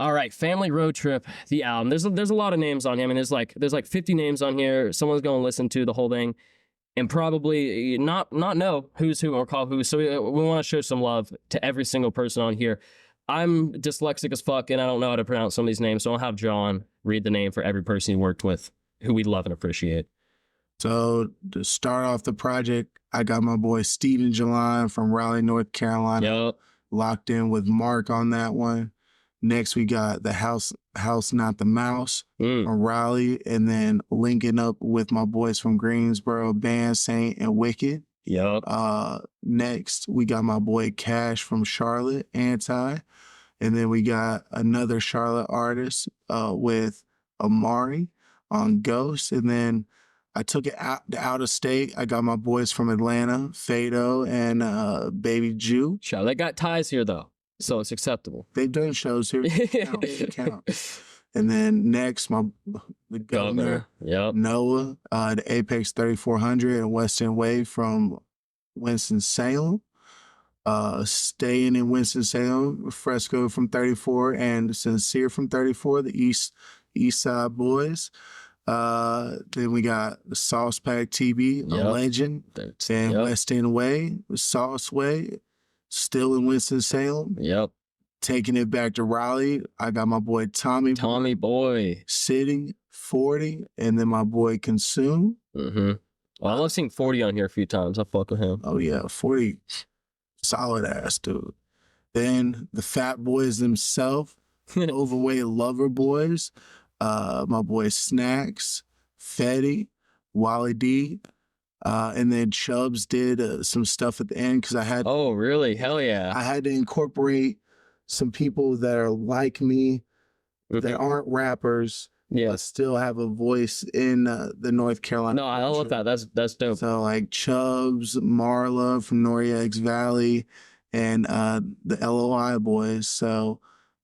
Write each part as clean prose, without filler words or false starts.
All right, Family Road Trip, the album. There's a lot of names on here. I mean, there's like 50 names on here. Someone's going to listen to the whole thing and probably not know who's who or call who. So we want to show some love to every single person on here. I'm dyslexic as fuck, and I don't know how to pronounce some of these names, so I'll have John read the name for every person he worked with, who we love and appreciate. So to start off the project, I got my boy Steven Jailon from Raleigh, North Carolina, Yep. locked in with Mark on that one. Next, we got the House Not the Mouse from Raleigh, and then linking up with my boys from Greensboro, Bansaint and Wicked. Yep. Next, we got my boy Cash from Charlotte, Anti. And then we got another Charlotte artist with Amari on Ghost. And then I took it out of state. I got my boys from Atlanta, Phaydo and babyjupe. Show. They got ties here, though, so it's acceptable. They've done shows here. Count. And then next, the governor, yep. NOAHH, the Apex 3400 and WesttEndWay from Winston-Salem. Staying in Winston-Salem, Fresco from 34 and Sincere from 34, the East Side boys. Then we got the SauxePaxk TV, a legend, and WesttEndWay, SauxeWay, still in Winston-Salem. Yep. Taking it back to Raleigh, I got my boy Tommyxboi, City, 40, and then my boy Konsume. Well, I've seen 40 on here a few times. I fuck with him. Oh yeah, 40, solid ass dude. Then the Fat Boys themselves, overweight lover boys. My boy Snaccs, Feddy, WallyD, and then Chubbz did some stuff at the end because I had. Oh really? Hell yeah! I had to incorporate some people that are like me, that aren't rappers, but still have a voice in the North Carolina. No, I love that. That's dope. So like Chubbz, Marla from Noah's Valley, and the LOI boys. So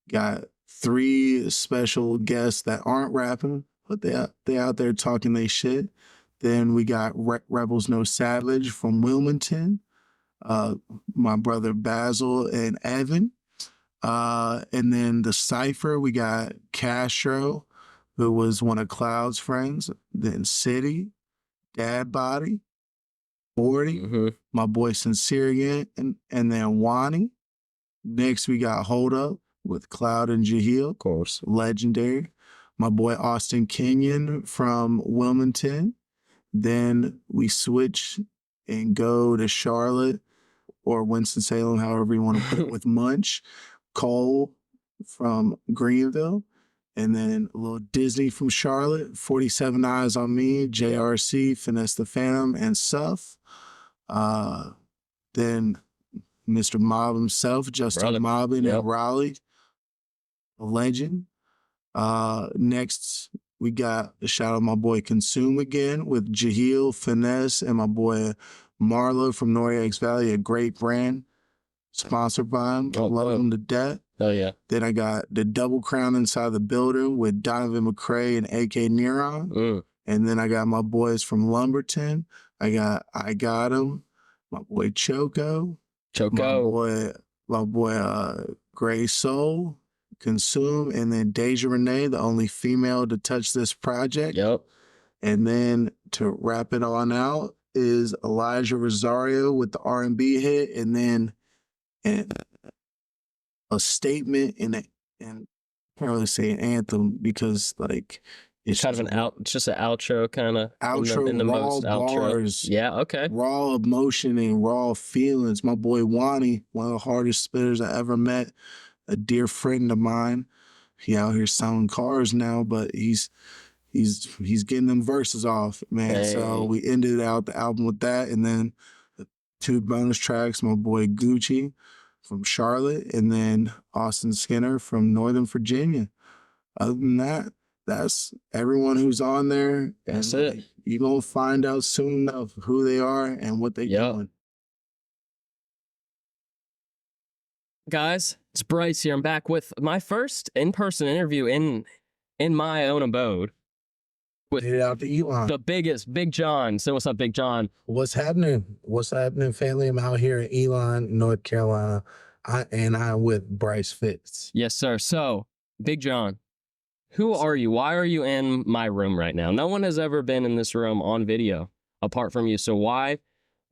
got 3 special guests that aren't rapping, but they out there talking they shit. Then we got Rebels No Savage from Wilmington, my brother Basil and Evan. And then the Cypher, we got Castro, who was one of Cloud's friends. Then City, Dad Body, Bodi, my boy Sincere again, and then Wani. Next, we got Hold Up with Cloud and Jahil, of course, legendary. My boy Austin Kenyon from Wilmington. Then we switch and go to Charlotte or Winston-Salem, however you want to put it, with Munch. Cole from Greenville. And then a little Disney from Charlotte, 47 Eyes on Me, JRC, Finesse the Phantom, and Suff. Then Mr. Mob himself, Justin Moblin in Raleigh, a legend. Next, we got a shout out my boy Konsume again with Jahil, Finesse, and my boy Marla from Noah's Valley, a great brand. Sponsored by him. Love him to death. Oh, yeah. Then I got the Double Crown Inside the Building with Donovan McCrae and AK Neuron. And then I got my boys from Lumberton. I got him. My boy Choco. My boy Gray Soul, Konsume, and then Deja Renee, the only female to touch this project. Yep. And then to wrap it on out is Elijah Rosario with the R&B hit, and then a statement and I can't really say an anthem because like it's kind of it's just an outro kind of outro in the raw most bars, outro. Yeah, okay. Raw emotion and raw feelings. My boy Wani, one of the hardest spitters I ever met, a dear friend of mine. He out here selling cars now, but he's getting them verses off, man. Hey. So we ended out the album with that, and then the 2 bonus tracks. My boy Gucci from Charlotte, and then Austin Skinner from Northern Virginia. Other than that, that's everyone who's on there. That's it. You're going to find out soon enough who they are and what they're doing. Guys, it's Bryce here. I'm back with my first in-person interview in my own abode. With out to Elon. The biggest, Big John. So what's up, Big John? What's happening? What's happening, family? I'm out here in Elon, North Carolina, and I'm with Bryce Fitz. Yes, sir. So Big John, who are you? Why are you in my room right now? No one has ever been in this room on video apart from you. So why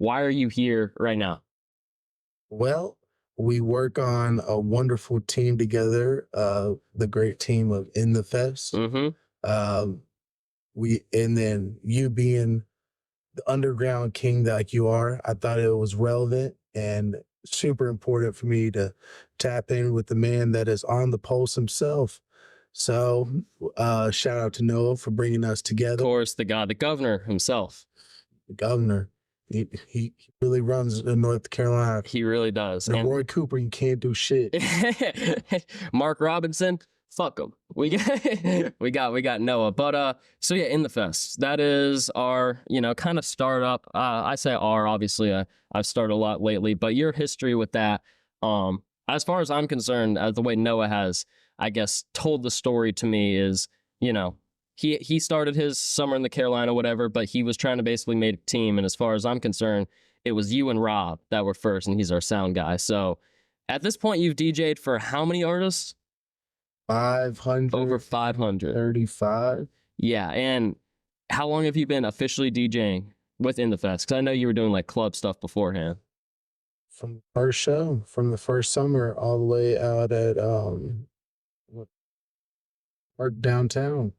are you here right now? Well, we work on a wonderful team together, the great team of In the Fest. Mm-hmm. And then you being the underground king that you are, I thought it was relevant and super important for me to tap in with the man that is on the pulse himself. So shout out to Noah for bringing us Of together. course, the governor himself. The governor, he really runs North Carolina. He really does. And Roy Cooper, you can't do shit. Mark Robinson, fuck him. We got Noah. But so yeah, In the Fest. That is our, kind of startup. I say our, obviously I've started a lot lately, but your history with that, as far as I'm concerned, the way Noah has, I guess, told the story to me is, he started his summer in the Carolina, whatever, but he was trying to basically make a team. And as far as I'm concerned, it was you and Rob that were first, and he's our sound guy. So at this point, you've DJ'd for how many artists? 500. Over 535. Yeah. And how long have you been officially DJing within the fest? Because I know you were doing like club stuff beforehand. From the first show, from the first summer, all the way out at Park downtown.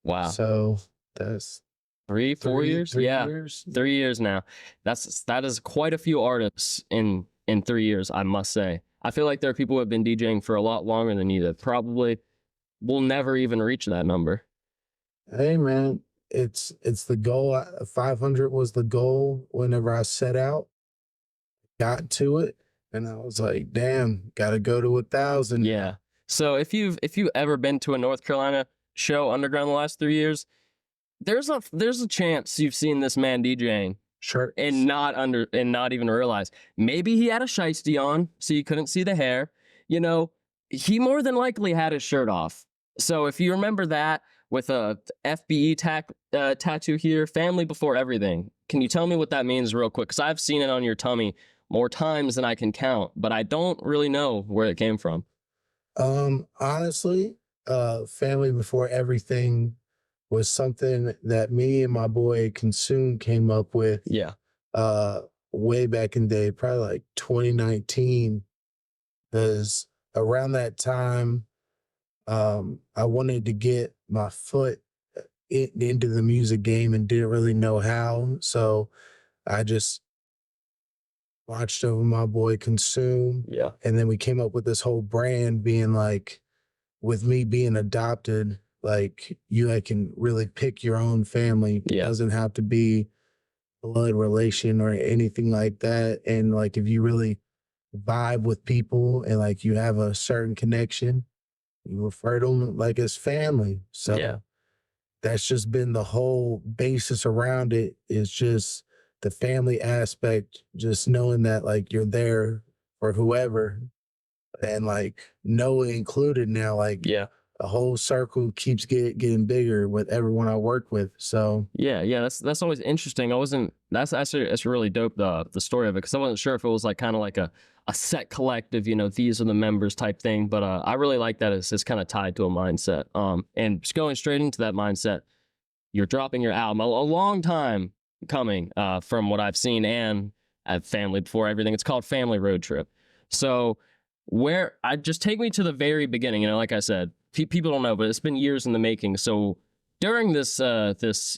Wow. So that's 4 years? Three Yeah. years. 3 years now. That is quite a few artists in 3 years, I must say. I feel like there are people who have been DJing for a lot longer than you that probably will never even reach that number. Hey man, it's the goal. 500 was the goal whenever I set out. Got to it, and I was like, damn, gotta go to 1,000. Yeah. So if you've ever been to a North Carolina show underground the last 3 years, there's a chance you've seen this man DJing. Sure. And not even realize. Maybe he had a shiesty on, so you couldn't see the hair. He more than likely had his shirt off. So if you remember that with a FBE tattoo here, family before everything, can you tell me what that means real quick? Because I've seen it on your tummy more times than I can count, but I don't really know where it came from. Honestly, family before everything was something that me and my boy Konsume came up with. Yeah. Way back in the day, probably like 2019. Because around that time, I wanted to get my foot into the music game and didn't really know how. So I just watched over my boy Konsume. Yeah. And then we came up with this whole brand being like, with me being adopted, like you can really pick your own family. Yeah. It doesn't have to be blood relation or anything like that. And like if you really vibe with people and like you have a certain connection, you refer to them like as family. So yeah, that's just been the whole basis around it, is just the family aspect, just knowing that like you're there for whoever, and like Noah included now, like yeah. the whole circle keeps getting bigger with everyone I work with. So Yeah, that's always interesting. That's really dope, the story of it, because I wasn't sure if it was like kind of like a set collective, these are the members type thing. But I really like that it's kind of tied to a mindset. And just going straight into that mindset, you're dropping your album a long time coming, from what I've seen, and at Family Before Everything. It's called Family Road Trip. So just take me to the very beginning. Like I said, people don't know, but it's been years in the making. So during this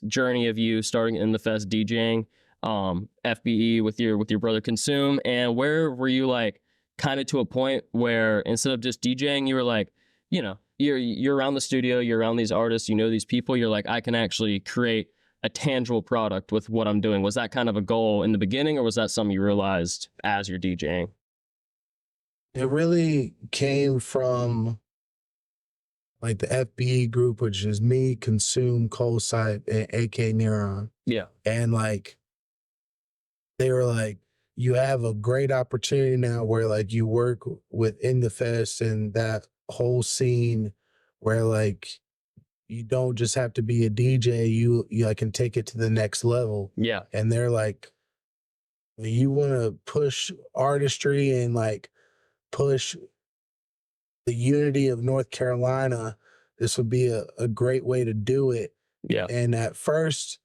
journey of you starting In the Fest DJing, FBE with your brother Konsume, and where were you like kind of to a point where instead of just DJing, you were like, you're around the studio, you're around these artists, these people, you're like, I can actually create a tangible product with what I'm doing. Was that kind of a goal in the beginning, or was that something you realized as you're DJing? it really came from like the FBE group, which is me, Konsume, Coldsight, and AK Neuron. Yeah. And like, they were like, you have a great opportunity now where like you work with In the Fest and that whole scene where like you don't just have to be a DJ, you like can take it to the next level. Yeah. And they're like, you want to push artistry and like push the unity of North Carolina, this would be a great way to do it. Yeah. And at first,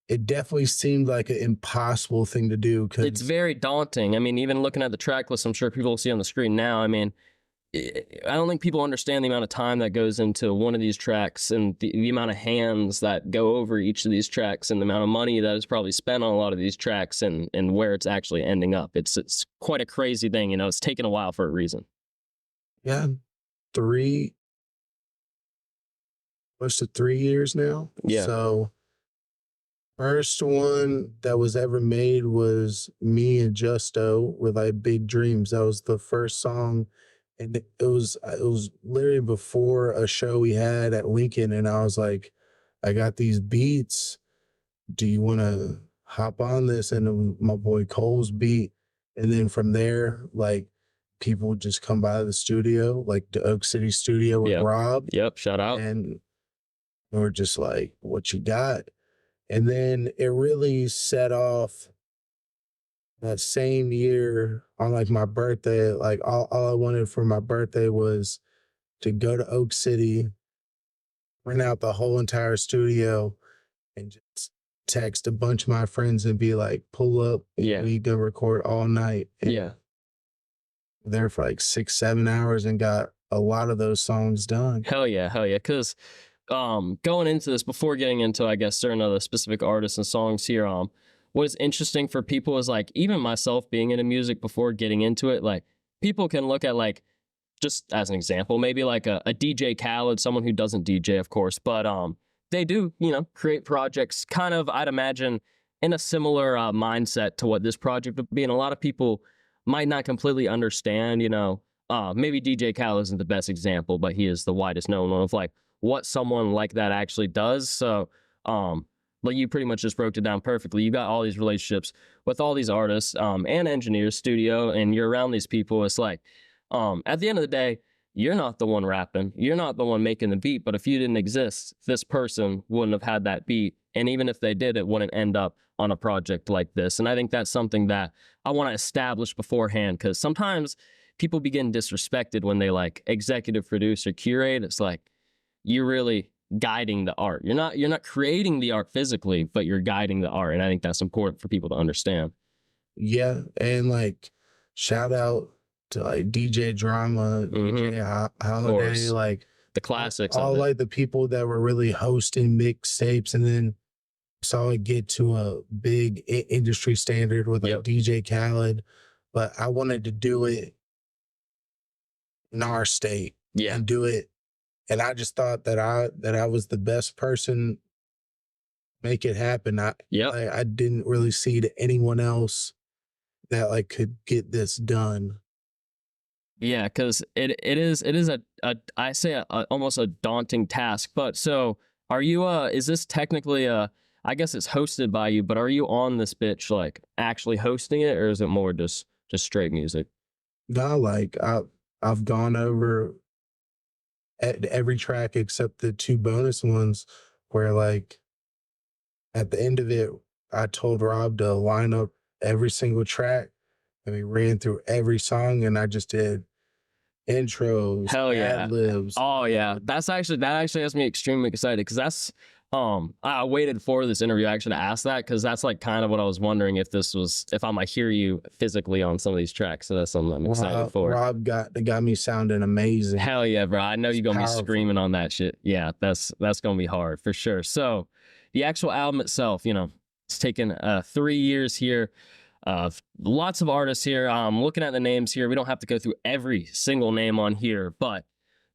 it definitely seemed like an impossible thing to do. It's very daunting. I mean, even looking at the track list, I'm sure people will see on the screen now. I mean, I don't think people understand the amount of time that goes into one of these tracks and the amount of hands that go over each of these tracks and the amount of money that is probably spent on a lot of these tracks and where it's actually ending up. It's quite a crazy thing. You know, it's taken a while for a reason. Yeah. Close to 3 years now. Yeah. So first one that was ever made was me and Justo with like Big Dreams. That was the first song. And it was literally before a show we had at Lincoln. And I was like, I got these beats. Do you want to hop on this? And my boy Cole's beat. And then from there, like people would just come by the studio, like the Oak City studio with Rob. Yep. Shout out. And we're just like, what you got? And then it really set off that same year on like my birthday. Like all I wanted for my birthday was to go to Oak City, rent out the whole entire studio, and just text a bunch of my friends and be like, pull up, we go record all night. And there for like 6-7 hours and got a lot of those songs done. Hell yeah. Because going into this, before getting into, I guess, certain other specific artists and songs here, what is interesting for people is like, even myself being into music before getting into it, like people can look at like, just as an example, maybe like a DJ Khaled, someone who doesn't DJ, of course, but they do, you know, create projects kind of, I'd imagine, in a similar mindset to what this project would be. And a lot of people might not completely understand, you know, maybe DJ Khaled isn't the best example, but he is the widest known one of like what someone like that actually does. So, like you pretty much just broke it down perfectly. You got all these relationships with all these artists and engineers, studio, and you're around these people. It's like, at the end of the day, you're not the one rapping. You're not the one making the beat. But if you didn't exist, this person wouldn't have had that beat. And even if they did, it wouldn't end up on a project like this. And I think that's something that I want to establish beforehand, because sometimes people begin disrespected when they like executive produce or curate. It's like, you're really guiding the art. You're not creating the art physically, but you're guiding the art. And I think that's important for people to understand. Yeah. And like, shout out to like DJ Drama, DJ Holiday, like the classics, all like the people that were really hosting mixtapes. And then saw it get to a big industry standard with like DJ Khaled. But I wanted to do it in our state and do it. And I just thought that I was the best person make it happen. I didn't really see to anyone else that like could get this done. Yeah, because it is I say almost a daunting task. But so are you is this technically I guess it's hosted by you, but are you on this bitch like actually hosting it, or is it more just straight music? No, like I've gone over at every track except the 2 bonus ones where like at the end of it, I told Rob to line up every single track and we ran through every song and I just did intros, ad-libs. Oh yeah. That actually has me extremely excited, because that's I waited for this interview actually to ask that, because that's like kind of what I was wondering, if I might hear you physically on some of these tracks. So that's something I'm excited for. Rob got me sounding amazing. Hell yeah, bro. I know you're gonna be screaming on that shit. Yeah, that's gonna be hard for sure. So the actual album itself, you know, it's taken 3 years here. Lots of artists here. Looking at the names here, we don't have to go through every single name on here, but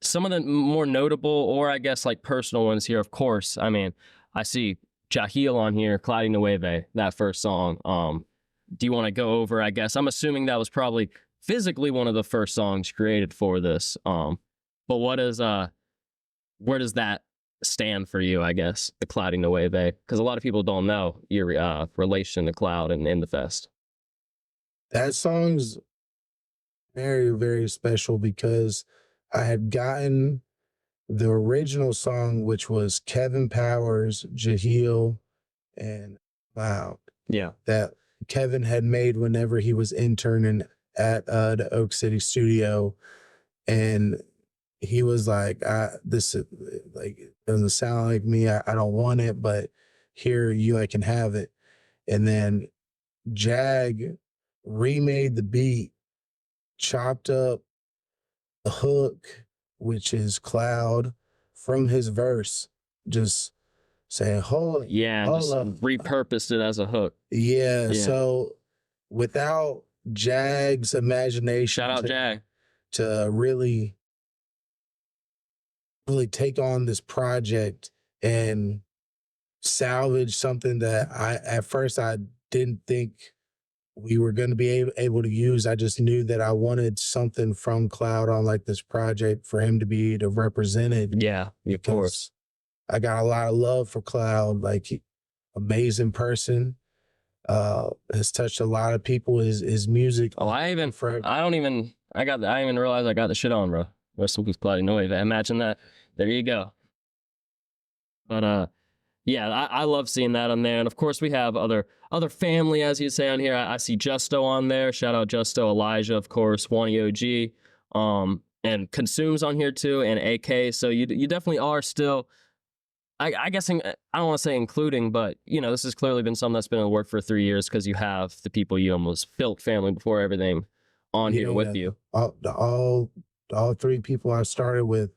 some of the more notable, or I guess like personal ones here, of course. I mean, I see Jailon on here, Clouding the Wave, that first song. Do you want to go over, I guess, I'm assuming that was probably physically one of the first songs created for this. But what is, where does that stand for you, I guess, the Clouding the Wave? Because a lot of people don't know your relation to Cloud and In the Fest. That song's very, very special because I had gotten the original song, which was Kevin Powers, Jahil, and Loud. Yeah. That Kevin had made whenever he was interning at the Oak City studio. And he was like, this like doesn't sound like me. I don't want it, but here I can have it. And then Jag remade the beat, chopped up the hook, which is Cloud, from his verse, just saying, hold just up. repurposed it as a hook. Yeah. So without Jag's imagination, shout out Jag, to really take on this project and salvage something that at first I didn't think we were going to be able to use. I just knew that I wanted something from Cloud on like this project for him to be represented. Yeah, of course. I got a lot of love for Cloud, like amazing person. Has touched a lot of people. His music. Oh, I didn't even realize I got the shit on, bro. Rest in peace, Cloudy. No way. Imagine that. There you go. But yeah, I love seeing that on there. And of course we have other family, as you say, on here. I see Justo on there. Shout out Justo, Elijah, of course, JuannyOG. And Konsume's on here too, and AK. So you definitely are still, I guess, I don't want to say including, but you know, this has clearly been something that's been in the work for 3 years, because you have the people you almost built family before everything on here with you. All 3 people I started with,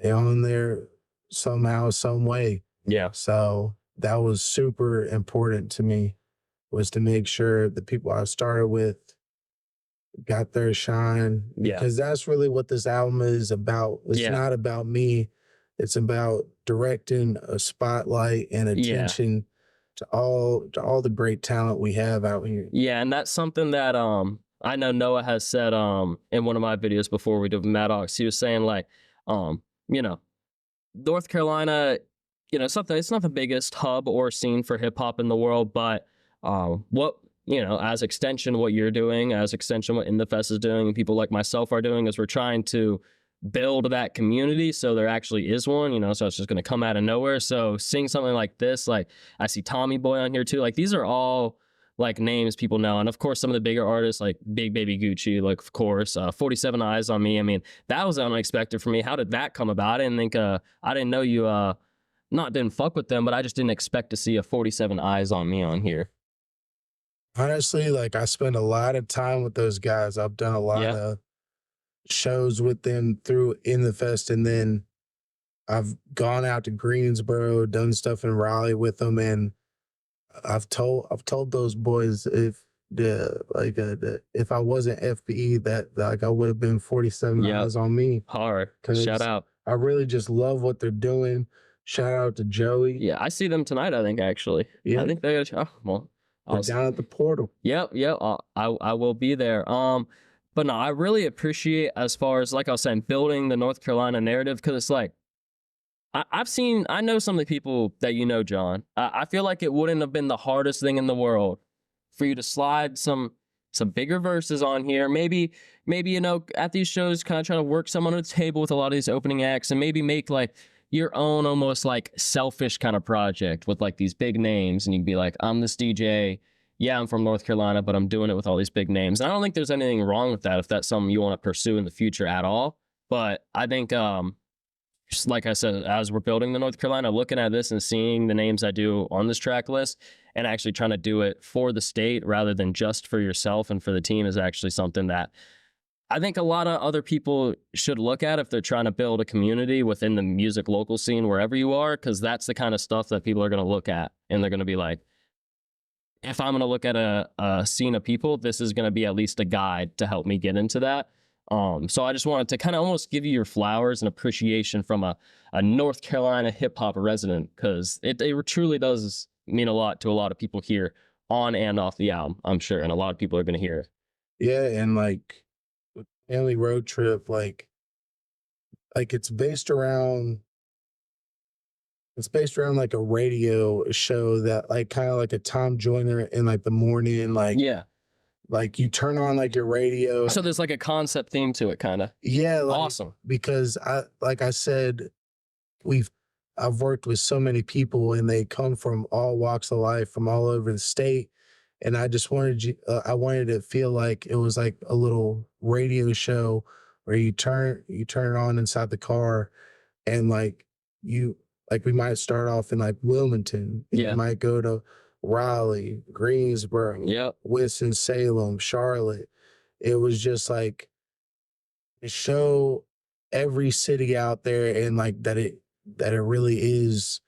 they on there somehow, some way. Yeah. So that was super important to me, was to make sure the people I started with got their shine. Yeah. Because that's really what this album is about. It's not about me. It's about directing a spotlight and attention to all the great talent we have out here. Yeah, and that's something that I know Noah has said in one of my videos before we did Maddox. He was saying like, you know, North Carolina, you know, it's not the biggest hub or scene for hip hop in the world, but what, you know, as extension what you're doing, as extension what In The Fest is doing, and people like myself are doing, is we're trying to build that community so there actually is one, you know, so it's just going to come out of nowhere. So seeing something like this, like I see Tommyxboi on here too, like these are all like names people know. And of course some of the bigger artists like BIGBABYGUCCI, like of course 47 Eyes on Me. I mean, that was unexpected for me. How did that come about? I didn't think I didn't know you didn't fuck with them, but I just didn't expect to see a 47 Eyes on Me on here. Honestly, like I spend a lot of time with those guys. I've done a lot of shows with them through In The Fest, and then I've gone out to Greensboro, done stuff in Raleigh with them, and I've told those boys if I wasn't FBE, that like I would have been 47 Eyes on Me. Hard. Shout out. I really just love what they're doing. Shout out to Joey. Yeah, I see them tonight, I think, actually. Yeah. I think they're down at the portal. Yep. I will be there. But no, I really appreciate, as far as, like I was saying, building the North Carolina narrative, because it's like, I know some of the people that you know, John. I feel like it wouldn't have been the hardest thing in the world for you to slide some bigger verses on here. Maybe, you know, at these shows, kind of trying to work some on the table with a lot of these opening acts, and maybe make like your own almost like selfish kind of project with like these big names, and you'd be like, I'm this DJ. Yeah, I'm from North Carolina, but I'm doing it with all these big names. And I don't think there's anything wrong with that if that's something you want to pursue in the future at all. But I think, just like I said, as we're building the North Carolina, looking at this and seeing the names I do on this track list and actually trying to do it for the state rather than just for yourself and for the team is actually something that I think a lot of other people should look at if they're trying to build a community within the music local scene, wherever you are, because that's the kind of stuff that people are going to look at, and they're going to be like, if I'm going to look at a scene of people, this is going to be at least a guide to help me get into that. So I just wanted to kind of almost give you your flowers and appreciation from a North Carolina hip hop resident, because it truly does mean a lot to a lot of people here on and off the album, I'm sure. And a lot of people are going to hear it. Yeah. And like with Family Road Trip, like it's based around like a radio show that like kind of like a Tom Joyner in like the morning, like like you turn on like your radio. So there's like a concept theme to it, kind of. Yeah, like, awesome. Because like I said, I've worked with so many people, and they come from all walks of life, from all over the state, and I just wanted I wanted to feel like it was like a little radio show where you turn it on inside the car, and like we might start off in like Wilmington, and Yeah. you might go to Raleigh, Greensboro, Yep. Winston-Salem, Charlotte. It was just like to show every city out there, and like that it really is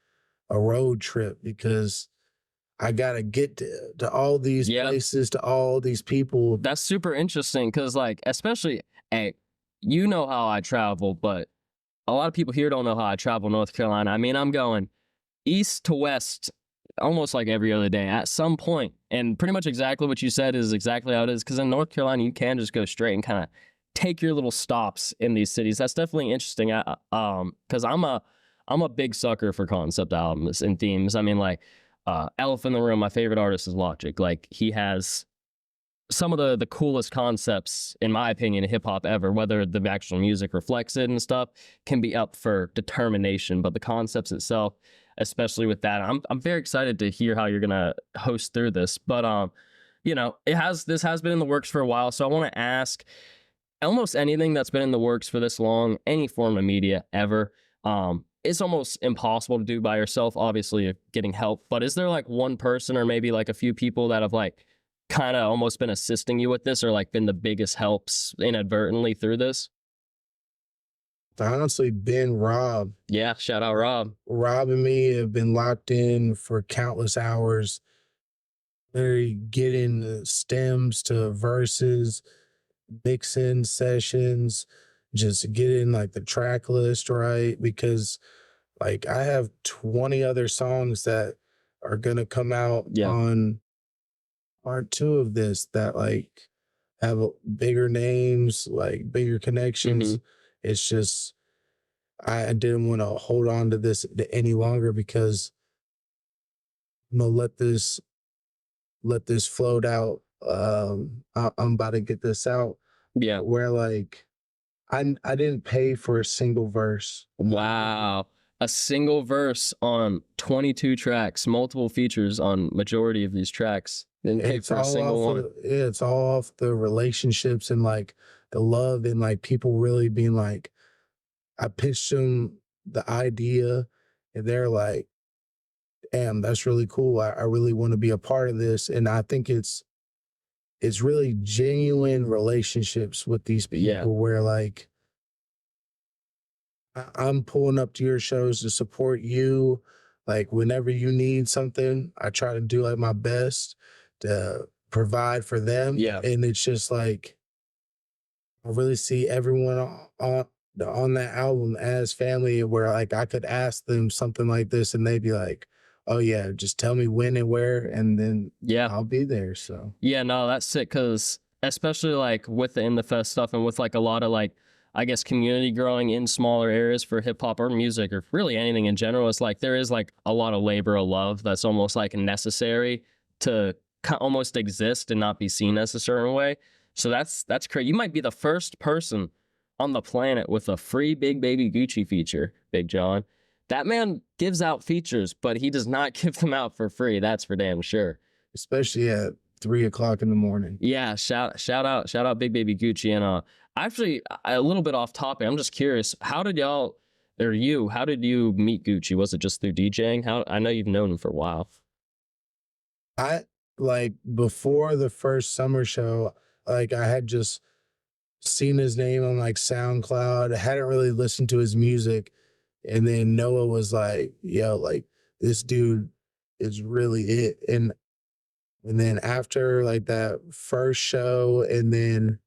a road trip, because I gotta get to all these places, to all these people. That's super interesting because, like, especially, hey, you know how I travel, but a lot of people here don't know how I travel North Carolina. I mean, I'm going east to west almost like every other day at some point. And pretty much exactly what you said is exactly how it is. Because in North Carolina, you can just go straight and kind of take your little stops in these cities. That's definitely interesting. Because I'm a big sucker for concept albums and themes. I mean, like, Elephant in the Room, my favorite artist is Logic. Like, he has some of the coolest concepts, in my opinion, in hip hop ever. Whether the actual music reflects it and stuff can be up for determination, but the concepts itself, especially with that, I'm very excited to hear how you're gonna host through this. But you know, this has been in the works for a while, so I want to ask almost anything that's been in the works for this long, any form of media ever. It's almost impossible to do by yourself. Obviously, you're getting help, but is there like one person or maybe like a few people that have like kind of almost been assisting you with this, or like been the biggest helps inadvertently through this? Honestly, been Rob. Yeah, shout out Rob. Rob and me have been locked in for countless hours. They're getting the stems to verses, mixing sessions, just getting like the track list right, because like I have 20 other songs that are gonna come out on part 2 of this that like have bigger names, like bigger connections. It's just I didn't want to hold on to this any longer, because I'm gonna let this float out. I'm about to get this out. Yeah. Where like I didn't pay for a single verse. Wow. A single verse on 22 tracks, multiple features on majority of these tracks. Didn't pay for a single one. It's all off the relationships and like the love, and like people really being like, I pitched them the idea and they're like, damn, that's really cool. I really want to be a part of this. And I think it's really genuine relationships with these people where like I'm pulling up to your shows to support you. Like whenever you need something, I try to do like my best to provide for them. Yeah. And it's just like, I really see everyone on that album as family, where like I could ask them something like this and they'd be like, oh yeah, just tell me when and where, and then I'll be there. So yeah, no, that's sick, because especially like with the In the Fest stuff and with like a lot of like, I guess, community growing in smaller areas for hip hop or music or really anything in general, it's like there is like a lot of labor of love that's almost like necessary to almost exist and not be seen as a certain way. So that's crazy. You might be the first person on the planet with a free Big Baby Gucci feature, Big John. That man gives out features, but he does not give them out for free. That's for damn sure. Especially at 3 o'clock in the morning. Yeah, shout out Big Baby Gucci. And actually, a little bit off topic, I'm just curious, how did you meet Gucci? Was it just through DJing? I know you've known him for a while. I like before the first summer show, like I had just seen his name on like SoundCloud. I hadn't really listened to his music. And then Noah was like, yo, like this dude is really it. And then after like that first show, and then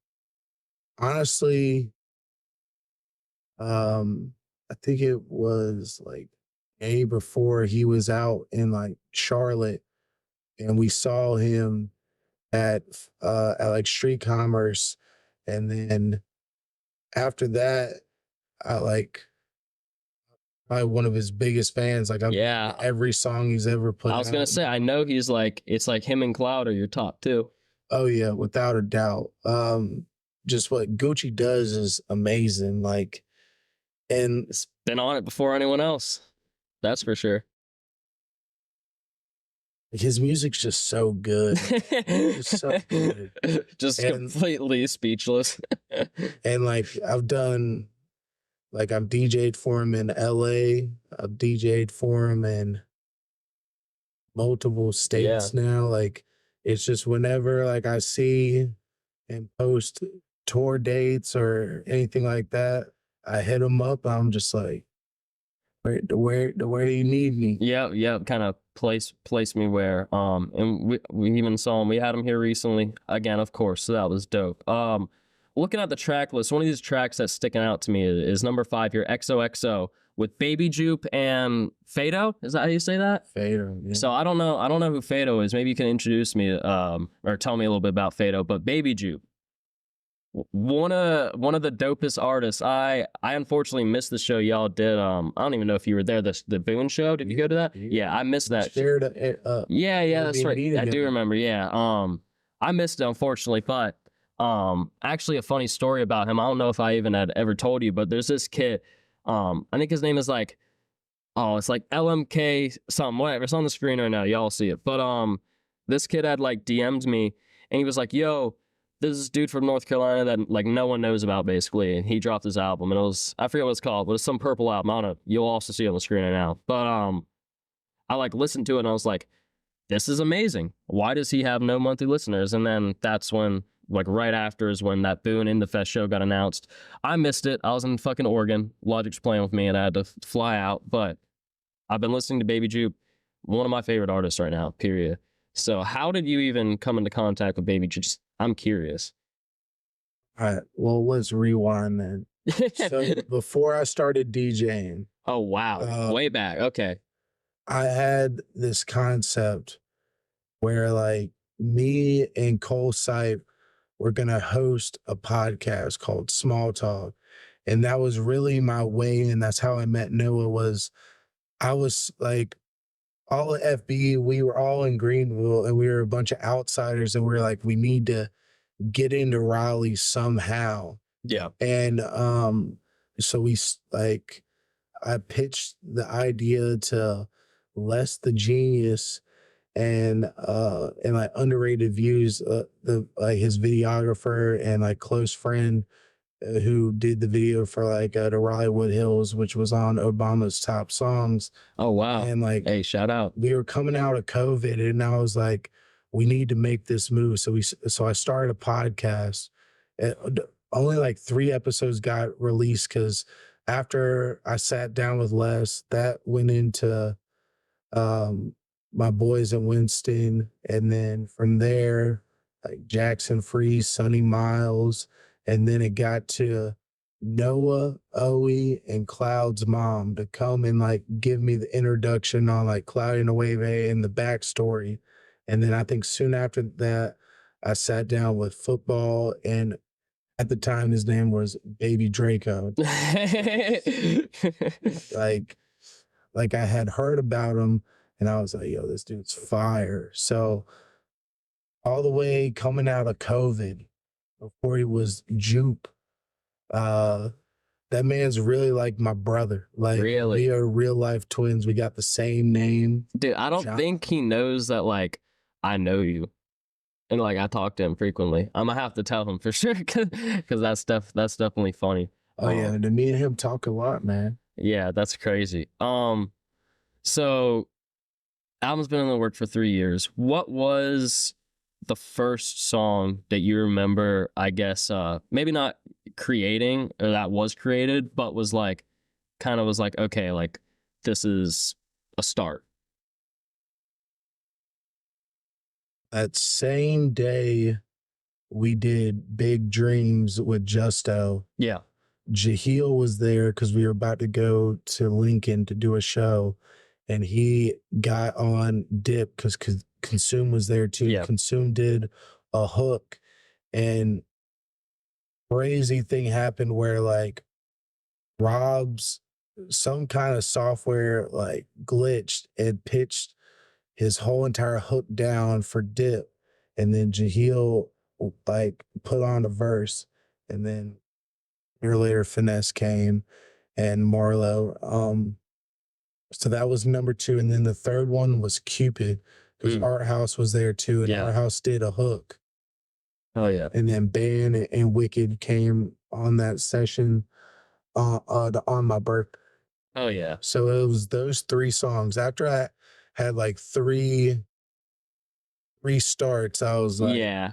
honestly, I think it was like a before he was out in like Charlotte, and we saw him at like Street Commerce. And then after that, I like probably one of his biggest fans. Like every song he's ever put out. I was gonna say, I know he's like, it's like him and Cloud are your top two. Oh yeah, without a doubt. Just what Gucci does is amazing. Like, and it's been on it before anyone else. That's for sure. his music's just so good. It's so good. Just And- completely speechless. And like I've DJ'd for him in LA. I've DJ'd for him in multiple states now. Like it's just whenever like I see and post tour dates or anything like that, I hit him up. I'm just like, where do you need me? Yeah, kind of place me where. And we even saw him. We had him here recently again, of course. So that was dope. Looking at the track list, one of these tracks that's sticking out to me is number 5 here, XOXO with babyjupe and Phaydo. Is that how you say that? Phaydo. Yeah. So I don't know who Phaydo is. Maybe you can introduce me or tell me a little bit about Phaydo. But babyjupe, one of the dopest artists. I unfortunately missed the show y'all did. I don't even know if you were there. The Boone show. Did you go to that? Yeah, I missed that. Shared it up. Yeah, that's right. I do remember. Yeah. I missed it unfortunately, but actually a funny story about him. I don't know if I even had ever told you, but there's this kid. I think his name is like, it's like LMK something, whatever. It's on the screen right now. Y'all see it. But this kid had like DM'd me and he was like, yo, this is dude from North Carolina that like no one knows about basically. And he dropped his album and it was, I forget what it's called, but it's some purple album. I don't know. You'll also see it on the screen right now. But I like listened to it and I was like, this is amazing. Why does he have no monthly listeners? And then that's when, like right after is when that Boone in the Fest show got announced. I missed it. I was in fucking Oregon. Logic's playing with me and I had to fly out. But I've been listening to babyjupe, one of my favorite artists right now, period. So how did you even come into contact with babyjupe? I'm curious. All right. Well, let's rewind then. So before I started DJing. Oh, wow. Way back. Okay. I had this concept where like me and Cole Sipe were going to host a podcast called Small Talk. And that was really my way. And that's how I met Noah. I was like, all of FBE, we were all in Greenville and we were a bunch of outsiders and we were like, we need to get into Raleigh somehow. Yeah. And so I pitched the idea to Les the Genius and like Underrated Views, like his videographer and like close friend who did the video for like the Raleigh Hills, which was on Obama's top songs. Oh, wow. And like, hey, shout out. We were coming out of COVID and I was like, we need to make this move. So I started a podcast. Only like 3 episodes got released because after I sat down with Les, that went into my boys in Winston. And then from there, like Jackson Free, Sonny Miles. And then it got to Noah, Oe, and Cloud's mom to come and like give me the introduction on like Cloud and Wave and the backstory. And then I think soon after that, I sat down with Football, and at the time his name was Baby Draco. like I had heard about him and I was like, yo, this dude's fire. So all the way coming out of COVID, before he was Jupe, that man's really like my brother. Like, really? We are real life twins. We got the same name. Dude, I don't think he knows that like I know you. And like I talk to him frequently. I'm gonna have to tell him for sure because that's definitely funny. Oh yeah, and me and him talk a lot, man. Yeah, that's crazy. So album's been in the work for 3 years. What was the first song that you remember, I guess, maybe not creating or that was created, but was like, kind of was like, okay, like this is a start? That same day we did Big Dreams with Justo. Yeah. Jahlil was there because we were about to go to Lincoln to do a show, and he got on Dip because Konsume was there too. Yeah. Konsume did a hook, and crazy thing happened where like Rob's some kind of software like glitched and pitched his whole entire hook down for Dip, and then Jahlil like put on a verse, and then a year later Finesse came and Marlo. So that was number 2, and then the third one was Cupid. because Art House was there too, and Art House did a hook. Oh yeah. And then Ban and Wicked came on that session on my birthday. Oh yeah. So it was those 3 songs. After I had like 3 starts, I was like, yeah,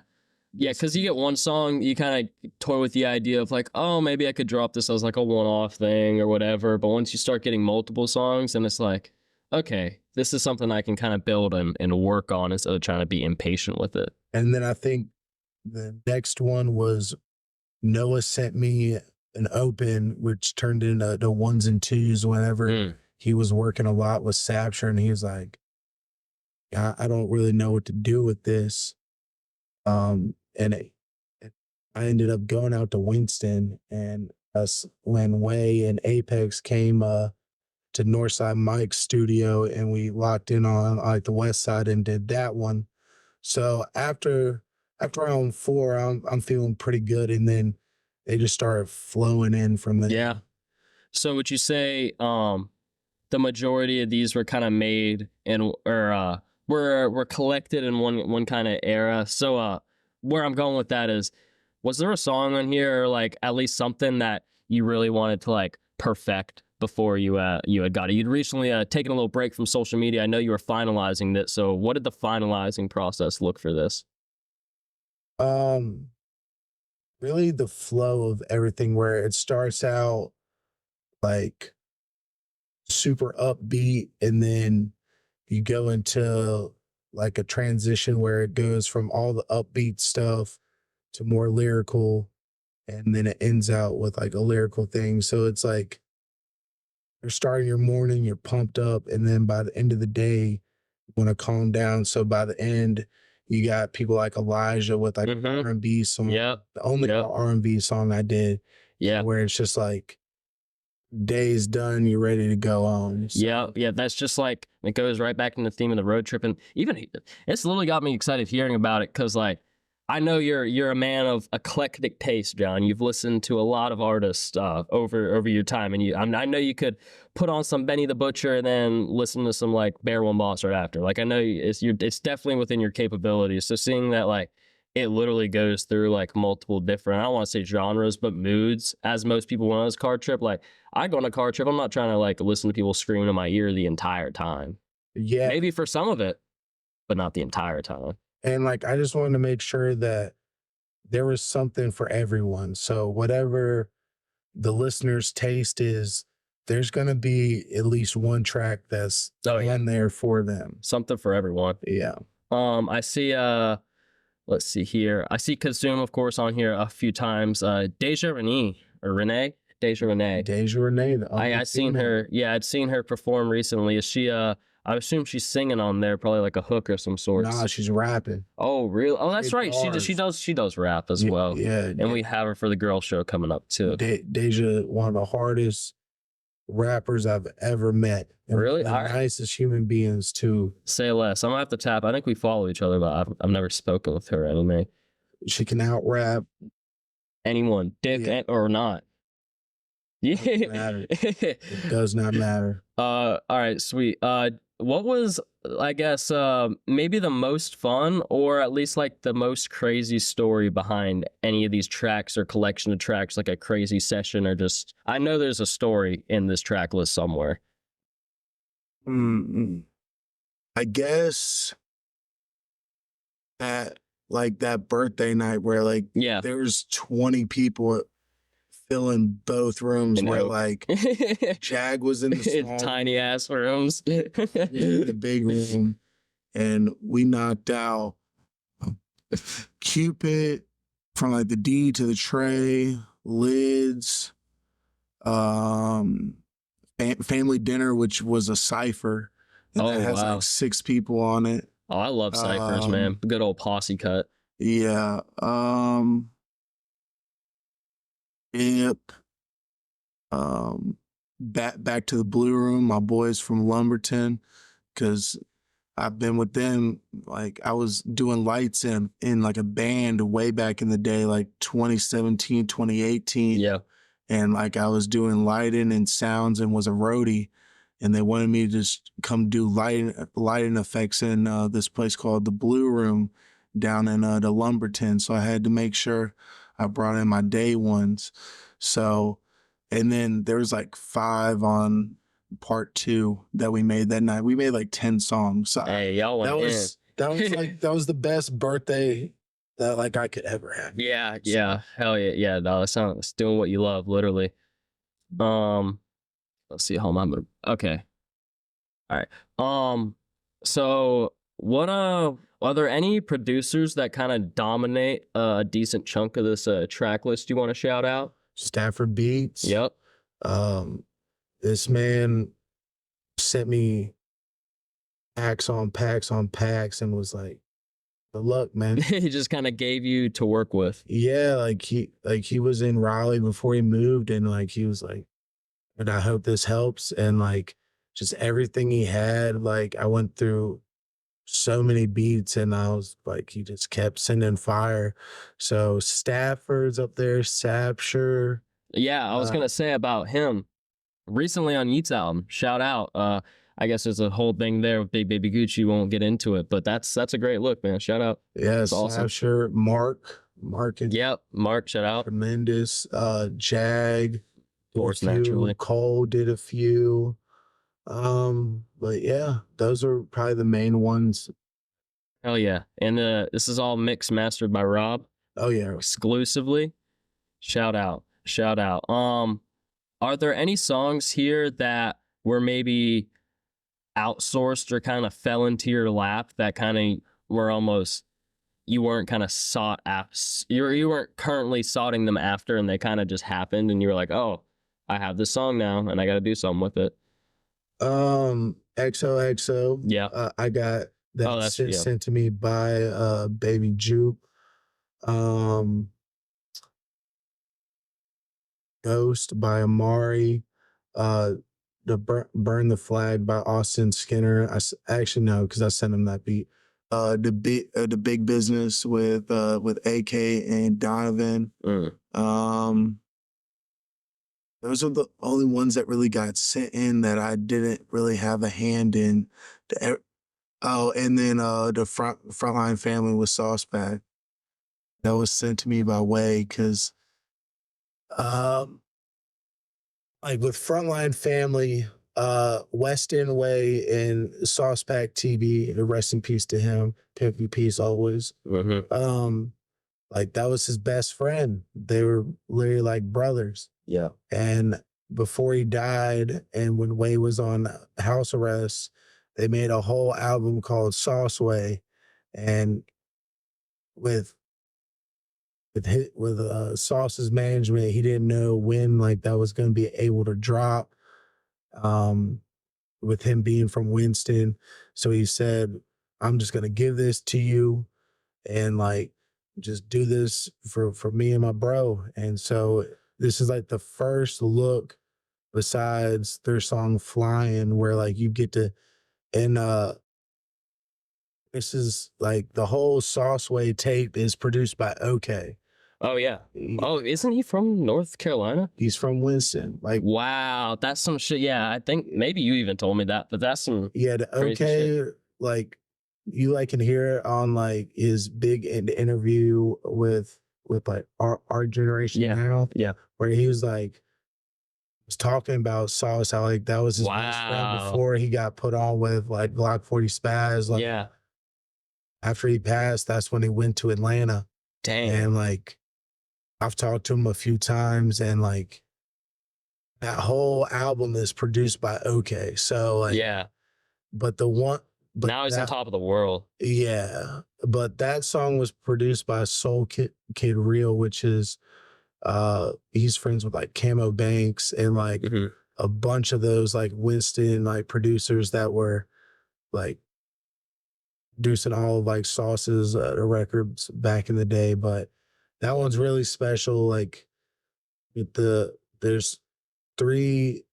because you get one song, you kind of toy with the idea of like, oh, maybe I could drop this as like a one-off thing or whatever. But once you start getting multiple songs, and it's like, okay, this is something I can kind of build and work on instead of trying to be impatient with it. And then I think the next one was NOAHH sent me an open, which turned into the 1s and 2s whenever he was working a lot with Sapture, and he was like, I don't really know what to do with this. And I ended up going out to Winston, and us when Way and Apex came to Northside Mike's studio, and we locked in on like the west side and did that one. So after round 4, I'm feeling pretty good, and then they just started flowing in from there. Yeah. So would you say the majority of these were kind of made and or were collected in one kind of era? So where I'm going with that is, was there a song on here, or like at least something that you really wanted to like perfect before you had got it? You'd recently taken a little break from social media. I know you were finalizing this. So what did the finalizing process look for this? Really the flow of everything, where it starts out like super upbeat, and then you go into like a transition where it goes from all the upbeat stuff to more lyrical, and then it ends out with like a lyrical thing. So it's like you're starting your morning, you're pumped up, and then by the end of the day, you want to calm down. So by the end, you got people like Elijah with like R&B song. The only R&B song I did. Where it's just like, day's done, you're ready to go on. So. Yeah, that's just like, it goes right back in the theme of the road trip. And even it's literally got me excited hearing about it, because like, I know you're a man of eclectic taste, John. You've listened to a lot of artists over your time, and I know you could put on some Benny the Butcher and then listen to some like Bear One Boss right after. Like, I know it's definitely within your capabilities. So seeing that like it literally goes through like multiple different, I don't want to say genres, but moods, as most people want on this car trip. Like, I go on a car trip, I'm not trying to like listen to people screaming in my ear the entire time. Yeah, maybe for some of it, but not the entire time. And like, I just wanted to make sure that there was something for everyone. So whatever the listener's taste is, there's going to be at least one track that's on there for them. Something for everyone. Yeah. I see, let's see here. I see Konsume, of course, on here a few times. Deja Renee. Deja Renee. I seen her. Yeah, I'd seen her perform recently. Is she, I assume she's singing on there, probably like a hook or some sort. Nah, she's rapping. Oh, really? Oh, that's right. She does rap as well. Yeah. And we have her for the girl show coming up too. Deja, one of the hardest rappers I've ever met. And really? The nicest human beings too. Say less. I'm gonna have to tap. I think we follow each other, but I've never spoken with her anyway. She can out rap anyone, dick or not. Yeah. It does not matter. All right, sweet. What was, I guess, maybe the most fun, or at least like the most crazy story behind any of these tracks or collection of tracks, like a crazy session, or just, I know there's a story in this track list somewhere. I guess that like that birthday night where like there's 20 people filling both rooms where like Jag was in the small tiny ass rooms, the big room, and we knocked out Cupid from like the D to the tray, Lids, Family Dinner, which was a cipher, and that has like 6 people on it. Oh, I love ciphers, man. Good old posse cut. Yeah. Yep. Back to the Blue Room, my boys from Lumberton, because I've been with them. Like, I was doing lights in like a band way back in the day, like 2017, 2018. Yeah. And like I was doing lighting and sounds and was a roadie. and they wanted me to just come do lighting effects in this place called the Blue Room down in the Lumberton. So I had to make sure I brought in my day ones. So, and then there was like 5 on part 2 that we made that night. We made like 10 songs. So Hey, y'all went that was the best birthday that like I could ever have. Yeah, yeah, hell yeah, yeah. No, it's doing what you love, literally. Let's see. Hold on. Okay. All right. So what are there any producers that kind of dominate a decent chunk of this track list you want to shout out? Stafford Beats. Yep. This man sent me packs on packs on packs and was like, good luck, man. He just kind of gave you to work with. Yeah, like he was in Raleigh before he moved, and like he was like, and I hope this helps. And like just everything he had, like I went through so many beats and I was like, he just kept sending fire. So Stafford's up there, Sapshire. Yeah, I was gonna say about him recently on Yeat's album. Shout out. I guess there's a whole thing there with BIGBABYGUCCI. Won't get into it, but that's a great look, man. Shout out. Yeah, awesome. Sapshire, Mark is Yep, Mark. Shout out. tremendous. Jag, Of course, naturally. Cole did a few. But yeah, those are probably the main ones. Hell yeah. And this is all mixed mastered by Rob Oh yeah. exclusively. Shout out. Shout out. Are there any songs here that were maybe outsourced or kind of fell into your lap that kind of were almost, you weren't kind of sought after, you weren't currently soughting them after, and they kind of just happened and you were like, oh, I have this song now and I got to do something with it? XOXO. Yeah. I got that sent to me by babyjupe. Ghost by Amari. The Burn the Flag by Austin Skinner. Actually no, because I sent him that beat. The Big Business with AK and Donovan. Those are the only ones that really got sent in that I didn't really have a hand in. Oh, and then the Frontline Family with SauxePaxk. That was sent to me by Way, because like with Frontline Family, WesttEndWay and SauxePaxk TV, rest in peace to him, Pimpy Peace always. Like that was his best friend. They were literally like brothers. Yeah. And before he died, and when Way was on house arrest, they made a whole album called Sauceway. And with Sauce's management, he didn't know when like that was going to be able to drop. With him being from Winston, so he said, "I'm just going to give this to you, and like just do this for me and my bro." And so this is like the first look, besides their song "Flying," where like you get to, and this is like the whole Sauceway tape is produced by OK. Oh yeah. Oh, isn't he from North Carolina? He's from Winston. Like, wow, that's some shit. Yeah, I think maybe you even told me that, but that's some. Yeah, the OK shit. Like you like can hear it on like his big interview with like our generation now. Yeah, where he was like talking about Sauce, how like that was his best friend before he got put on with like Glock 40 Spaz. Like, yeah. After he passed, that's when he went to Atlanta. Dang. And like I've talked to him a few times, and like that whole album is produced by OK. So like, yeah. But now he's on top of the world. Yeah. But that song was produced by Soul Kid Real, which is he's friends with like Camo Banks and like a bunch of those like Winston like producers that were like producing all of like Sauce's records back in the day. But that one's really special. Like there's three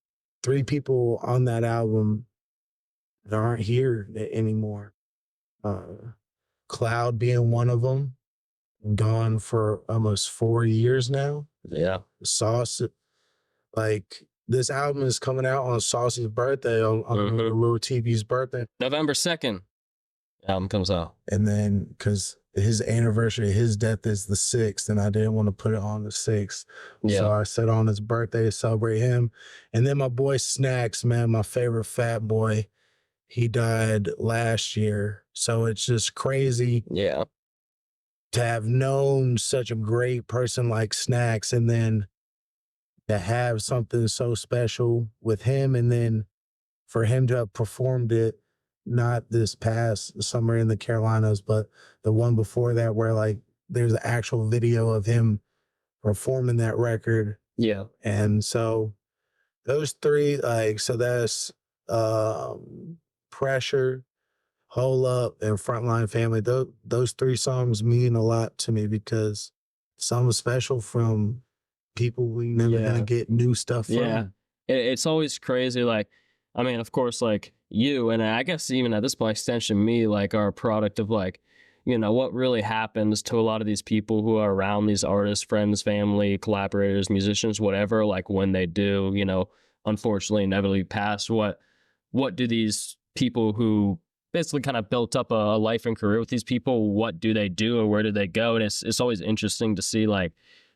people on that album that aren't here anymore. Cloud being one of them, gone for almost 4 years now. Yeah. Sauce, like this album is coming out on Sauce's birthday, on Lil TV's birthday. November 2nd, album comes out. And then, because his anniversary, his death is the 6th, and I didn't want to put it on the 6th. Yeah. So I said on his birthday to celebrate him. And then my boy Snacks, man, my favorite fat boy, he died last year. So it's just crazy. Yeah. To have known such a great person like Snacks, and then to have something so special with him, and then for him to have performed it, not this past summer in the Carolinas, but the one before that, where like there's an actual video of him performing that record. Yeah. And so those three, like, so that's Pressure, Hold Up, and Frontline Family. Those three songs mean a lot to me because something special from people we never gonna get new stuff from. Yeah. It's always crazy. Like, I mean, of course, like you, and I guess even at this point, extension me, like, are a product of like, you know, what really happens to a lot of these people who are around these artists, friends, family, collaborators, musicians, whatever, like when they do, you know, unfortunately, inevitably pass, what do these people who basically kind of built up a life and career with these people, what do they do or where do they go? And it's always interesting to see like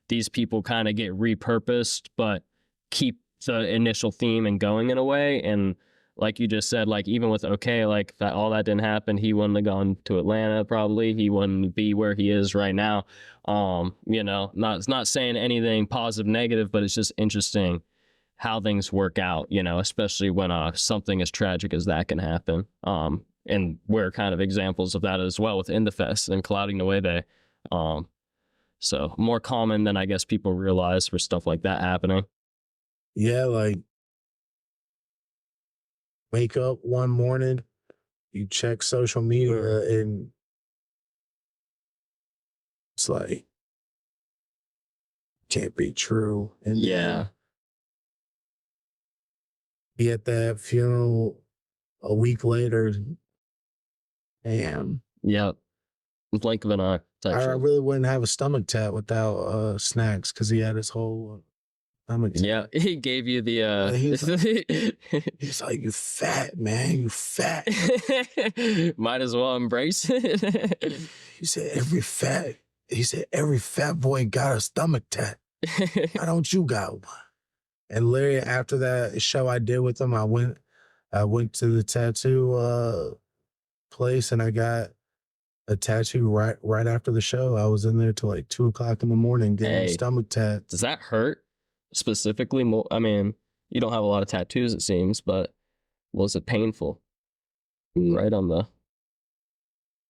these people kind of get repurposed, but keep the initial theme and going in a way. And like you just said, like even with OK, like that, all that didn't happen. He wouldn't have gone to Atlanta. Probably he wouldn't be where he is right now. You know, not saying anything positive, negative, but it's just interesting how things work out, you know, especially when something as tragic as that can happen. And we're kind of examples of that as well with In The Fest and Clouding the Way They. So more common than I guess people realize for stuff like that happening. Yeah, like wake up one morning, you check social media, and it's like, can't be true. And yeah, be at that funeral a week later. Damn. Yep. Blink of an eye. I really wouldn't have a stomach tat without Snacks, because he had his whole stomach tat. Yeah, he gave you the he's like, you fat, man, you fat. Might as well embrace it. He said every fat boy got a stomach tat. Why don't you got one? And literally after that show I did with him, I went to the tattoo place, and I got a tattoo right after the show. I was in there till like 2 o'clock in the morning getting a stomach tat. Does that hurt specifically? I mean, you don't have a lot of tattoos, it seems, but was it painful? Right on the.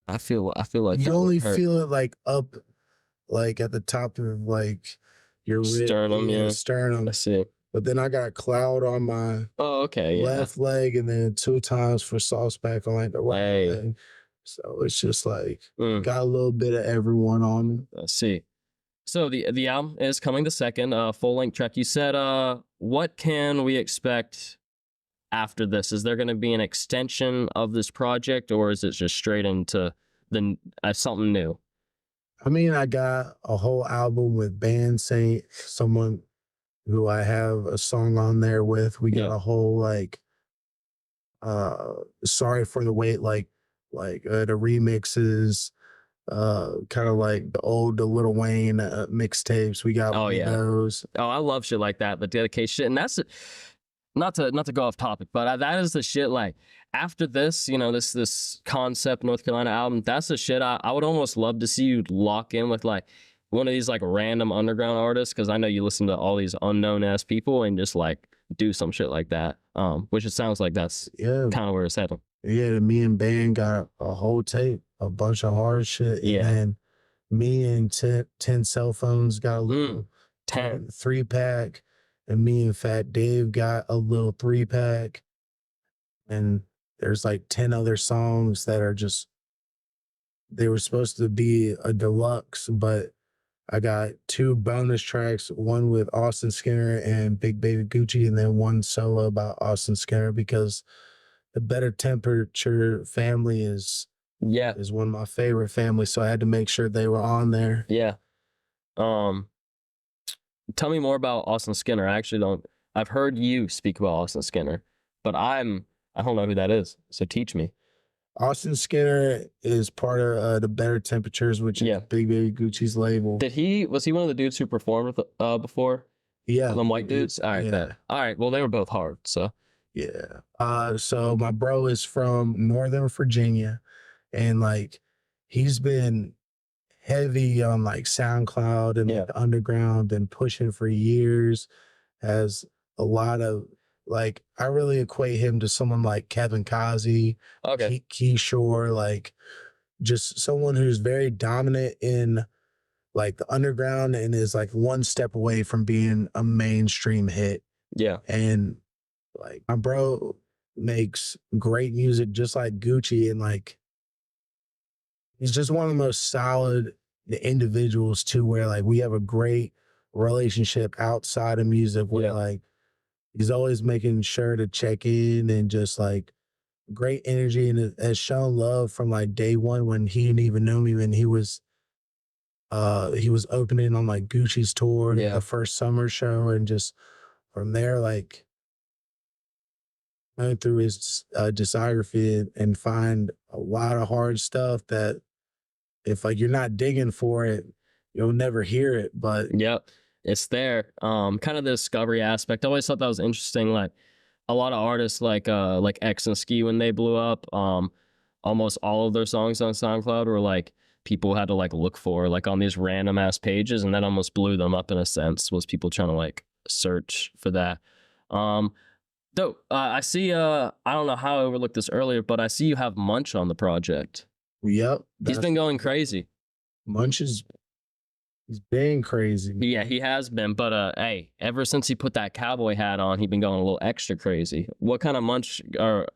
I feel like you only feel it like up, like at the top of like your sternum, sternum. I see. But then I got a cloud on my left leg, and then 2 times for SauxePaxk on like the right leg. So it's just like got a little bit of everyone on me. I see. So the album is coming the 2nd, full-length track. You said, what can we expect after this? Is there going to be an extension of this project, or is it just straight into something new? I mean, I got a whole album with Bansaint, someone who I have a song on there with. We got a whole like Sorry for the Wait, like the remixes, kind of like the Lil Wayne mixtapes. We got those. Oh, I love shit like that, the dedication. And that's not to go off topic, but that is the shit. Like after this, you know, this concept North Carolina album, that's the shit I would almost love to see you lock in with, like one of these like random underground artists, because I know you listen to all these unknown ass people, and just like do some shit like that. Which it sounds like that's kind of where it's heading. Yeah, me and Band got a whole tape, a bunch of hard shit. Yeah. And me and 10 Cell Phones got a little 3-pack. And me and Fat Dave got a little 3-pack. And there's like 10 other songs that are just, they were supposed to be a deluxe, but I got 2 bonus tracks, one with Austin Skinner and BIGBABYGUCCI, and then one solo about Austin Skinner, because the Better Temperature family is one of my favorite families, so I had to make sure they were on there. Yeah. Tell me more about Austin Skinner. I actually don't. I've heard you speak about Austin Skinner, but I don't know who that is. So teach me. Austin Skinner is part of the Better Temperatures, which is BIGBABYGUCCI's label. Was he one of the dudes who performed with dudes? Yeah. Them white dudes? All right, yeah. All right, well, they were both hard, so. Yeah. So my bro is from Northern Virginia, and like he's been heavy on like SoundCloud and like, underground and pushing for years. Has a lot of like, I really equate him to someone like Kevin Kazi, Keyshore, like just someone who's very dominant in like the underground and is like one step away from being a mainstream hit. Yeah. And like my bro makes great music just like Gucci, and like he's just one of the most solid individuals too, where like we have a great relationship outside of music where like he's always making sure to check in and just like great energy, and has shown love from like day one when he didn't even know me, when he was opening on like Gucci's tour, the first summer show, and just from there like going through his discography and find a lot of hard stuff that if like you're not digging for it, you'll never hear it. But it's there. Kind of the discovery aspect. I always thought that was interesting. Like a lot of artists like X and Ski, when they blew up, almost all of their songs on SoundCloud were like people had to like look for like on these random ass pages, and that almost blew them up in a sense, was people trying to like search for that. Dope. I see, I don't know how I overlooked this earlier, but I see you have Munch on the project. Yep. He's been going crazy. He's been crazy. Yeah, he has been. But hey, ever since he put that cowboy hat on, he's been going a little extra crazy. What kind of Munch are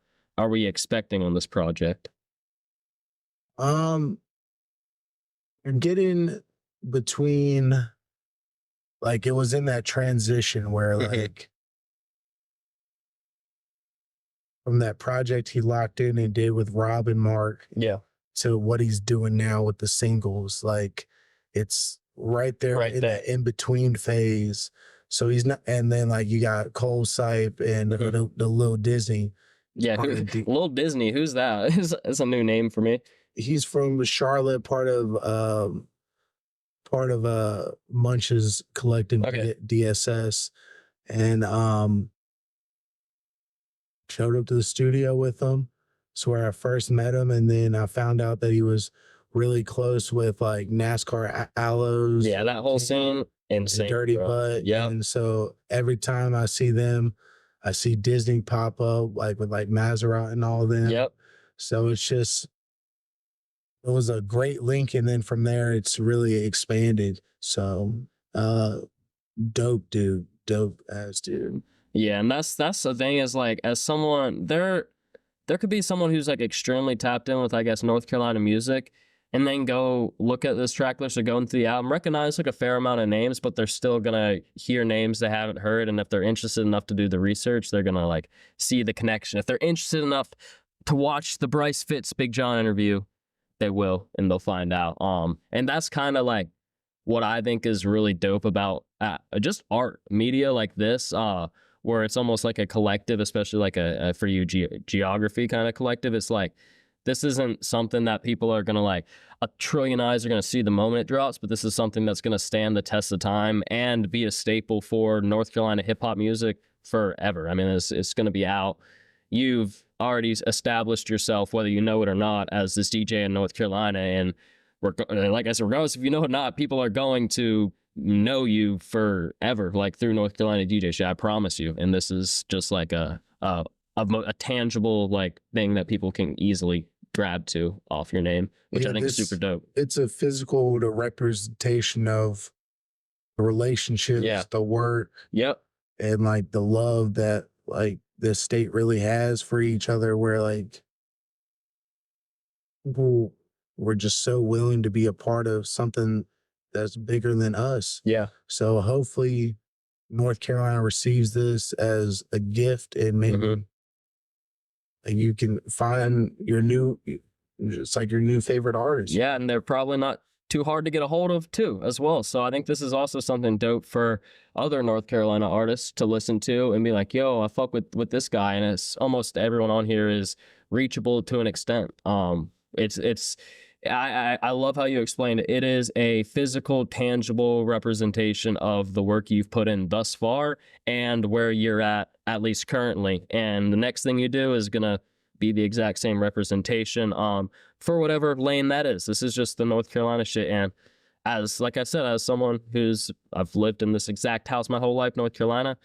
we expecting on this project? You're getting between, like, it was in that transition where like from that project he locked in and did with Rob and Mark, to what he's doing now with the singles. Like it's right there in that in between phase. So he's not, and then like you got Cole Sipe and the Lil Disney. Yeah, Lil Disney, who's that? It's a new name for me. He's from Charlotte, part of Munch's collective, DSS, and showed up to the studio with him. It's where I first met him, and then I found out that he was really close with like NASCAR Aloes. Yeah, that whole scene, insane. Dirty Butt. Yeah. And so every time I see them, I see Disney pop up, like with like Maserat and all of them. Yep. So it's just, it was a great link, and then from there it's really expanded. So dope dude, dope ass dude. Yeah, and that's the thing, is like, as someone there could be someone who's like extremely tapped in with, I guess, North Carolina music, and then go look at this track list or go into the album, recognize like a fair amount of names, but they're still gonna hear names they haven't heard, and if they're interested enough to do the research, they're gonna like see the connection. If they're interested enough to watch the Bryce Fitz Big John interview, they will, and they'll find out. And that's kind of like what I think is really dope about just art media like this, where it's almost like a collective, especially like a for you geography kind of collective. It's like, this isn't something that people are gonna like, a trillion eyes are gonna see the moment it drops, but this is something that's gonna stand the test of time and be a staple for North Carolina hip hop music forever. I mean, it's gonna be out. You've already established yourself, whether you know it or not, as this DJ in North Carolina, and like I said, regardless if you know it or not, people are going to know you forever, like through North Carolina DJ shit. I promise you. And this is just like a tangible like thing that people can easily grab to off your name, which I think is super dope. It's a physical representation of the relationships, the work, and like the love that like the state really has for each other, where like people were just so willing to be a part of something that's bigger than us. Yeah. So hopefully North Carolina receives this as a gift, and maybe you can find your new, it's like your new favorite artist. Yeah, and they're probably not too hard to get a hold of too as well. So I think this is also something dope for other North Carolina artists to listen to and be like, yo, I fuck with this guy. And it's almost everyone on here is reachable to an extent. I love how you explained it. It is a physical, tangible representation of the work you've put in thus far and where you're at least currently. And the next thing you do is gonna be the exact same representation for whatever lane that is. This is just the North Carolina shit. And as like I said, as someone I've lived in this exact house my whole life, North Carolina,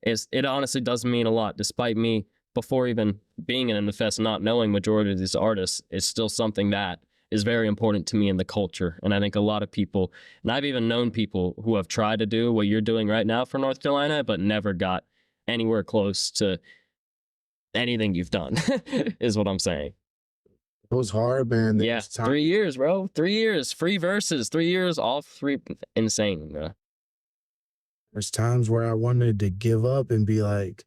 it honestly does mean a lot. Despite me before even being in the fest, not knowing majority of these artists, is still something that is very important to me in the culture. And I think a lot of people, and I've even known people who have tried to do what you're doing right now for North Carolina, but never got anywhere close to anything you've done, is what I'm saying. It was hard, man. Yeah, 3 years, bro. 3 years, free verses, 3 years, all three, insane, bro. There's times where I wanted to give up and be like,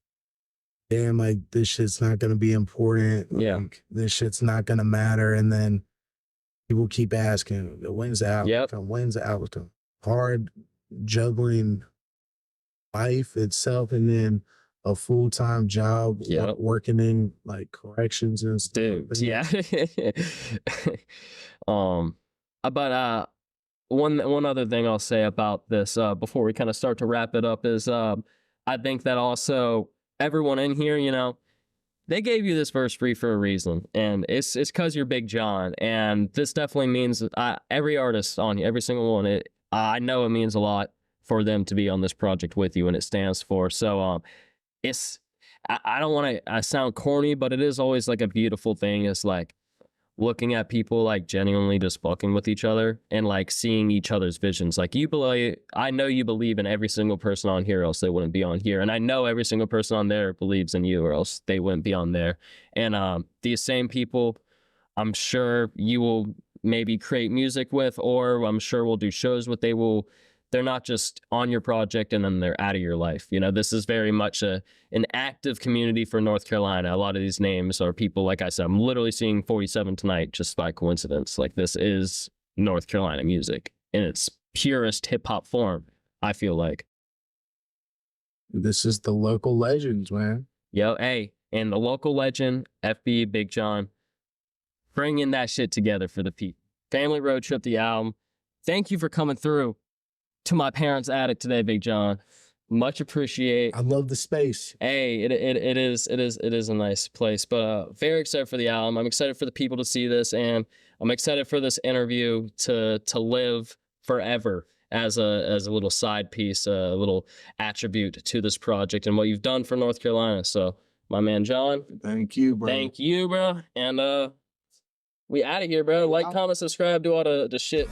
damn, like, this shit's not gonna be important. Yeah. Like, this shit's not gonna matter. And then people keep asking, when's the album? Yep. When's the album? Hard juggling life itself and then a full-time job, Yep. working in like corrections and stuff. Dude, yeah. But one other thing I'll say about this before we kind of start to wrap it up is I think that also everyone in here, you know, they gave you this verse free for a reason, and it's because you're Big John, and this definitely means every artist on here, every single one, I know it means a lot for them to be on this project with you, and it stands for. So I don't want to sound corny, but it is always like a beautiful thing. It's like looking at people like genuinely just fucking with each other and like seeing each other's visions. Like I know you believe in every single person on here, else they wouldn't be on here. And I know every single person on there believes in you, or else they wouldn't be on there. And these same people, I'm sure you will maybe create music with, or I'm sure we'll do shows with. They're not just on your project and then they're out of your life. You know, this is very much an active community for North Carolina. A lot of these names are people, like I said, I'm literally seeing 47 tonight just by coincidence. Like, this is North Carolina music in its purest hip hop form, I feel like. This is the local legends, man. Yo, hey, and the local legend, FBE Big John, bringing that shit together for the people. Family Road Trip, the album. Thank you for coming through to my parents' attic today, Big John. Much appreciate. I love the space. Hey, it is a nice place. But very excited for the album. I'm excited for the people to see this, and I'm excited for this interview to live forever as a little side piece, a little attribute to this project and what you've done for North Carolina. So, my man John, Thank you, bro. thank you, bro. And we out of here, bro. Like, comment, subscribe, do all the shit.